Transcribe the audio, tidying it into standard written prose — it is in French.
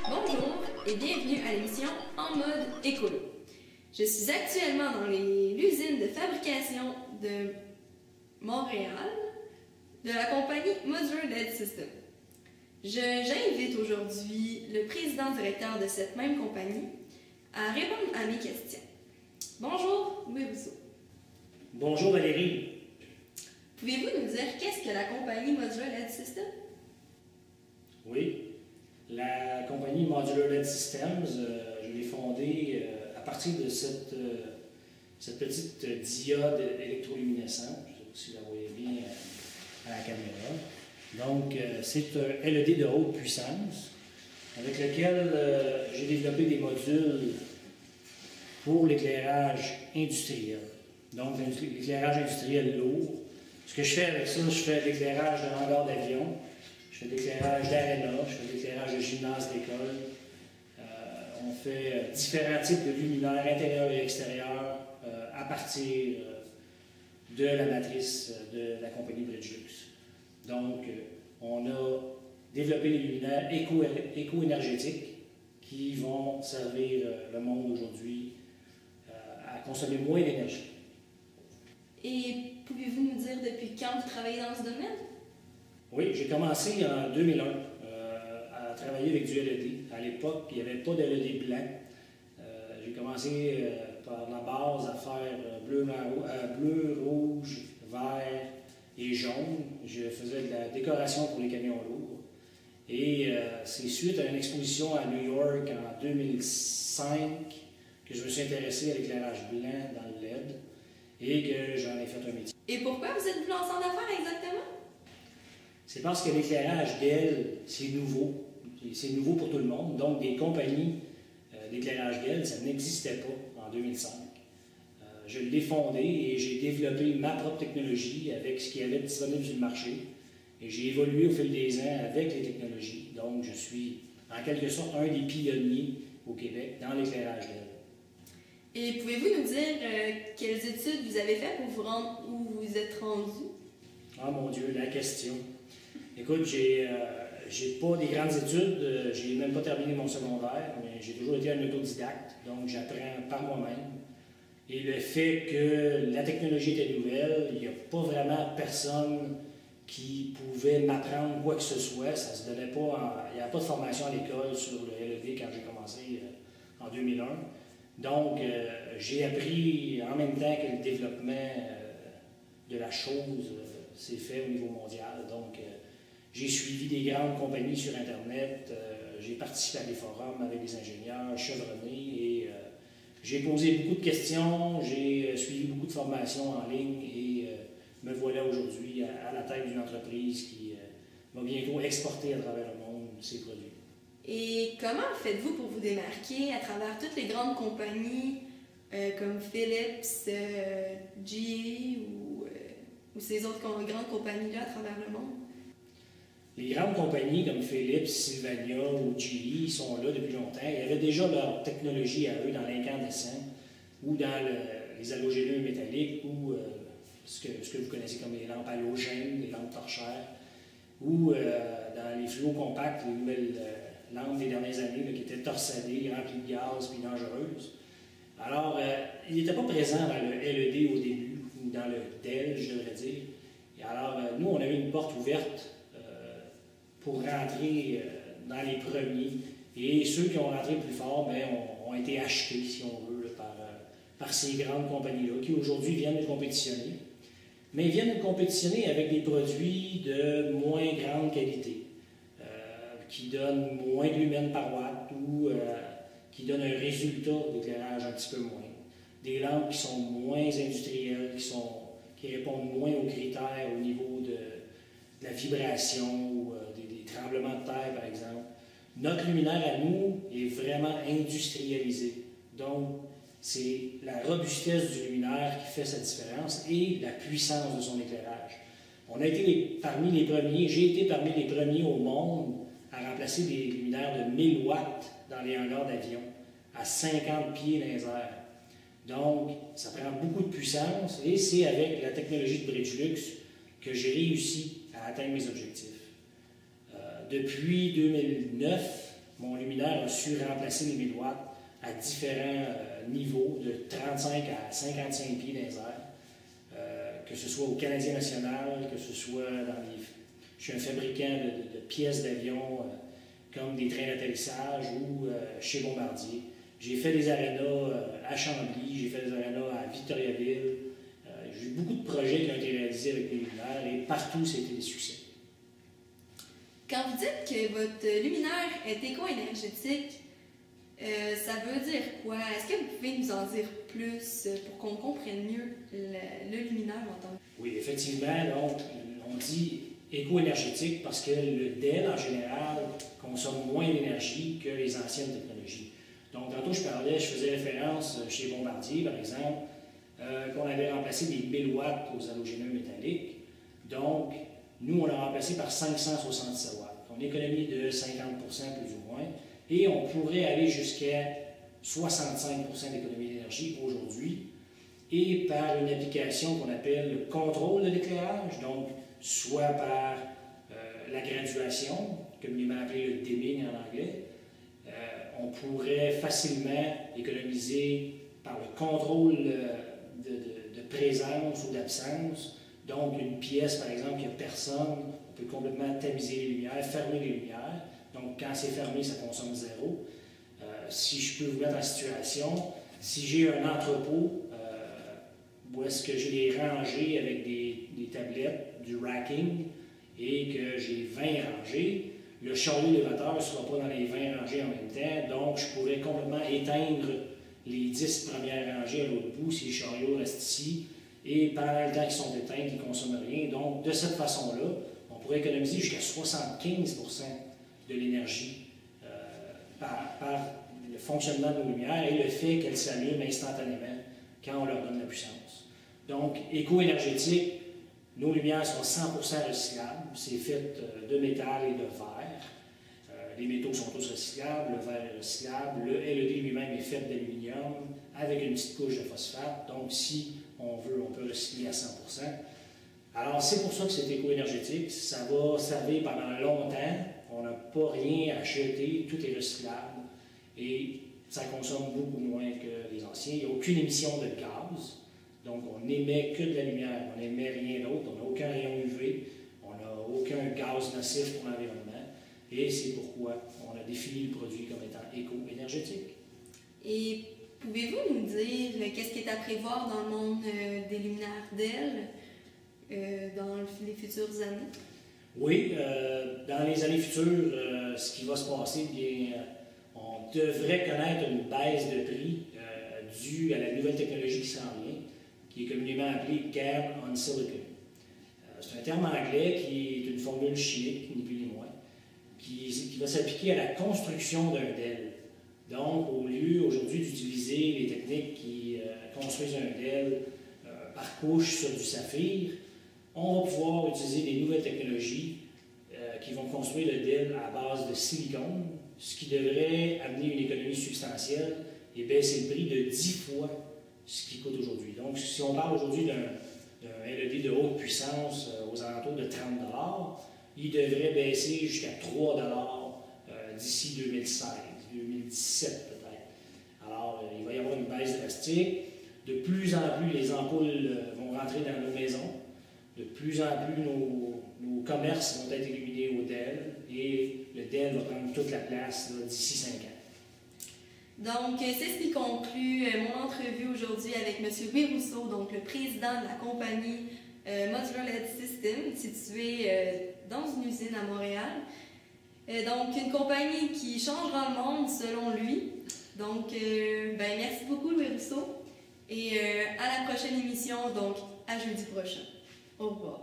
Bonjour et bienvenue à l'émission En mode écolo. Je suis actuellement dans l'usine de fabrication de Montréal de la compagnie Modular LED System. J'invite aujourd'hui le président-directeur de cette même compagnie à répondre à mes questions. Bonjour, Louis Rousseau. Bonjour Valérie. Pouvez-vous nous dire qu'est-ce que la compagnie Modular LED System? Oui, la compagnie Modular LED Systems, je l'ai fondée à partir de cette petite diode électroluminescente. Je ne sais pas si vous la voyez bien à la caméra. Donc, c'est un LED de haute puissance avec lequel j'ai développé des modules pour l'éclairage industriel. Donc, l'éclairage industriel lourd. Ce que je fais avec ça, je fais de l'éclairage de hangar d'avion, je fais de l'éclairage d'aréna, je fais de l'éclairage de gymnase d'école. On fait différents types de luminaires intérieurs et extérieurs à partir de la matrice de la compagnie Bridgelux. Donc, on a développé des luminaires éco-énergétiques qui vont servir le monde aujourd'hui à consommer moins d'énergie. Et pouvez-vous nous dire depuis quand vous travaillez dans ce domaine? Oui, j'ai commencé en 2001 à travailler avec du LED. À l'époque, il n'y avait pas de LED blanc. J'ai commencé par la base à faire bleu, rouge, vert et jaune. Je faisais de la décoration pour les camions lourds. Et c'est suite à une exposition à New York en 2005 que je me suis intéressé à l'éclairage blanc dans le LED et que j'en ai fait un métier. Et pourquoi vous êtes venu en centre d'affaires exactement? C'est parce que l'éclairage GEL, c'est nouveau. C'est nouveau pour tout le monde. Donc, des compagnies d'éclairage GEL, ça n'existait pas en 2005. Je l'ai fondé et j'ai développé ma propre technologie avec ce qui avait disponible sur le marché. Et j'ai évolué au fil des ans avec les technologies. Donc, je suis en quelque sorte un des pionniers au Québec dans l'éclairage GEL. Et pouvez-vous nous dire quelles études vous avez faites pour vous rendre où vous êtes rendu? Ah mon Dieu, la question. Écoute, j'ai pas des grandes études, j'ai même pas terminé mon secondaire, mais j'ai toujours été un autodidacte, donc j'apprends par moi-même. Et le fait que la technologie était nouvelle, il n'y a pas vraiment personne qui pouvait m'apprendre quoi que ce soit, ça se donnait pas, il n'y avait pas de formation à l'école sur le LED quand j'ai commencé en 2001. Donc, j'ai appris en même temps que le développement de la chose s'est fait au niveau mondial. Donc, j'ai suivi des grandes compagnies sur Internet, j'ai participé à des forums avec des ingénieurs chevronnés et j'ai posé beaucoup de questions, j'ai suivi beaucoup de formations en ligne et me voilà aujourd'hui à la tête d'une entreprise qui va bientôt exporter à travers le monde ses produits. Et comment faites-vous pour vous démarquer à travers toutes les grandes compagnies comme Philips, GE ou ces autres grandes compagnies-là à travers le monde? Les grandes compagnies comme Philips, Sylvania ou GE sont là depuis longtemps. Ils avaient déjà leur technologie à eux dans l'incandescent ou dans les halogéneux métalliques ou ce que vous connaissez comme les lampes halogènes, les lampes torchères ou dans les fluos compacts, les nouvelles lampes des dernières années là, qui étaient torsadées, remplies de gaz puis dangereuses. Alors, il n'était pas présent dans le LED au début ou dans le DEL, je devrais dire. Et alors, nous, on avait une porte ouverte pour rentrer dans les premiers. Et ceux qui ont rentré plus fort ben, ont été achetés, si on veut, là, par ces grandes compagnies-là, qui aujourd'hui viennent nous compétitionner. Mais ils viennent nous compétitionner avec des produits de moins grande qualité, qui donnent moins de lumens par watt ou qui donnent un résultat d'éclairage un petit peu moins. Des lampes qui sont moins industrielles, qui répondent moins aux critères au niveau de la vibration ou des tremblements de terre, par exemple. Notre luminaire à nous est vraiment industrialisé. Donc, c'est la robustesse du luminaire qui fait cette différence et la puissance de son éclairage. On a été parmi les premiers, j'ai été parmi les premiers au monde à remplacer des luminaires de 1000 watts dans les hangars d'avion, à 50 pieds dans les airs. Donc, ça prend beaucoup de puissance et c'est avec la technologie de Bridgelux que j'ai réussi à atteindre mes objectifs. Depuis 2009, mon luminaire a su remplacer les 1000 watts à différents niveaux, de 35 à 55 pieds dans les airs, que ce soit au Canadien national, que ce soit dans les... Je suis un fabricant de pièces d'avion, comme des trains d'atterrissage ou chez Bombardier. J'ai fait des arénas à Chambly, j'ai fait des arénas à Victoriaville. J'ai eu beaucoup de projets qui ont été réalisés avec les luminaires et partout, c'était des succès. Quand vous dites que votre luminaire est éco-énergétique, ça veut dire quoi? Est-ce que vous pouvez nous en dire plus pour qu'on comprenne mieux le luminaire en tant que... Oui, effectivement, donc, on dit éco-énergétique parce que le DEL, en général, consomme moins d'énergie que les anciennes technologies. Donc, tantôt, je faisais référence chez Bombardier, par exemple, qu'on avait remplacé des 1000 watts aux halogéneux métalliques. Donc, nous, on l'a remplacé par 567 watts. On économise de 50% plus ou moins, et on pourrait aller jusqu'à 65% d'économie d'énergie aujourd'hui, et par une application qu'on appelle le contrôle de l'éclairage, donc soit par la graduation, communément appelé le dimming en anglais. On pourrait facilement économiser par le contrôle de présence ou d'absence. Donc, une pièce, par exemple, il n'y a personne, on peut complètement tamiser les lumières, fermer les lumières. Donc, quand c'est fermé, ça consomme zéro. Si je peux vous mettre en situation, si j'ai un entrepôt où est-ce que j'ai des rangées avec des tablettes, du racking, et que j'ai 20 rangées, le chariot élévateur ne sera pas dans les 20 rangées en même temps, donc je pourrais complètement éteindre les 10 premières rangées à l'autre bout si le chariot reste ici, et pendant le temps qu'ils sont éteints, ils ne consomment rien. Donc, de cette façon-là, on pourrait économiser jusqu'à 75% de l'énergie par le fonctionnement de nos lumières et le fait qu'elles s'allument instantanément quand on leur donne la puissance. Donc, éco-énergétique, nos lumières sont 100% recyclables. C'est fait de métal et de verre. Les métaux sont tous recyclables, le verre est recyclable, le LED lui-même est fait d'aluminium avec une petite couche de phosphate. Donc, si on veut, on peut recycler à 100%. Alors, c'est pour ça que c'est éco-énergétique. Ça va servir pendant longtemps. On n'a pas rien à acheter, tout est recyclable et ça consomme beaucoup moins que les anciens. Il n'y a aucune émission de gaz. Donc, on n'émet que de la lumière, on n'émet rien d'autre, on n'a aucun rayon UV, on n'a aucun gaz nocif pour l'environnement. Et c'est pourquoi on a défini le produit comme étant éco-énergétique. Et pouvez-vous nous dire qu'est-ce qui est à prévoir dans le monde des luminaires DEL dans les futures années? Oui, dans les années futures, ce qui va se passer, bien, on devrait connaître une baisse de prix due à la nouvelle technologie qui s'en vient, qui est communément appelée GaN on Silicon. C'est un terme anglais qui est une formule chimique, ni plus ni moins, qui va s'appliquer à la construction d'un DEL. Donc, au lieu aujourd'hui d'utiliser les techniques qui construisent un DEL par couche sur du saphir, on va pouvoir utiliser des nouvelles technologies qui vont construire le DEL à base de silicone, ce qui devrait amener une économie substantielle et baisser le prix de 10 fois ce qui coûte aujourd'hui. Donc, si on parle aujourd'hui d'un LED de haute puissance aux alentours de 30 $, il devrait baisser jusqu'à 3 $ d'ici 2016, 2017 peut-être. Alors, il va y avoir une baisse drastique. De plus en plus, les ampoules vont rentrer dans nos maisons. De plus en plus, nos commerces vont être illuminés au DEL et le DEL va prendre toute la place d'ici 5 ans. Donc, c'est ce qui conclut mon entrevue aujourd'hui avec M. Louis Rousseau, donc le président de la compagnie Modular LED System, située dans une usine à Montréal. Donc, une compagnie qui changera le monde selon lui. Donc, merci beaucoup Louis Rousseau et à la prochaine émission, donc à jeudi prochain. Au revoir.